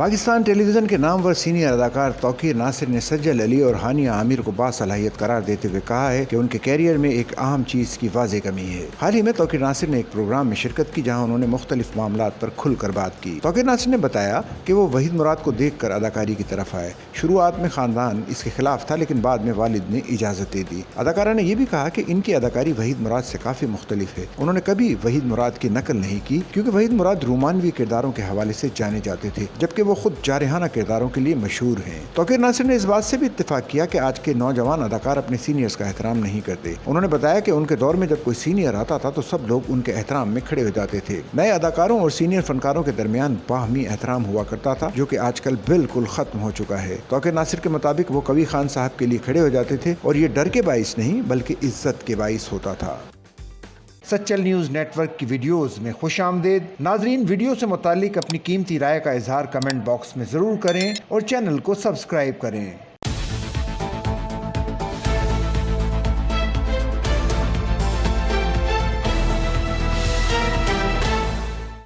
پاکستان ٹیلی vision کے نامور senior اداکار توقیر ناصر نے سجل علی اور ہانیہ عامر کو باصلاحیت قرار دیتے ہوئے کہا ہے کہ ان کے کیریئر میں ایک اہم چیز کی واضح کمی ہے۔ حال ہی میں توقیر ناصر نے ایک پروگرام میں شرکت کی جہاں انہوں نے مختلف معاملات پر کھل کر بات کی۔ توقیر ناصر نے بتایا کہ وہ وحید مراد کو دیکھ کر اداکاری کی طرف آئے۔ شروعات میں خاندان اس کے خلاف تھا لیکن بعد میں والد نے اجازت دے دی۔ اداکارہ نے یہ بھی کہا کہ ان کی اداکاری وحید مراد سے کافی مختلف ہے۔ انہوں نے کبھی وحید مراد کی نقل نہیں کی کیونکہ وحید مراد رومانوی کرداروں کے حوالے سے جانے جاتے تھے جبکہ وہ خود جارحانہ کرداروں کے لیے مشہور ہیں۔ توقیر ناصر نے اس بات سے بھی اتفاق کیا کہ آج کے نوجوان اداکار اپنے سینئرز کا احترام نہیں کرتے۔ انہوں نے بتایا کہ ان کے دور میں جب کوئی سینئر آتا تھا تو سب لوگ ان کے احترام میں کھڑے ہو جاتے تھے۔ نئے اداکاروں اور سینئر فنکاروں کے درمیان باہمی احترام ہوا کرتا تھا جو کہ آج کل بالکل ختم ہو چکا ہے۔ توقیر ناصر کے مطابق وہ کبھی خان صاحب کے لیے کھڑے ہو جاتے تھے اور یہ ڈر کے باعث نہیں بلکہ عزت کے باعث ہوتا تھا۔ سچل نیوز نیٹ ورک کی ویڈیوز میں خوش آمدید۔ ناظرین، ویڈیو سے متعلق اپنی قیمتی رائے کا اظہار کمنٹ باکس میں ضرور کریں اور چینل کو سبسکرائب کریں۔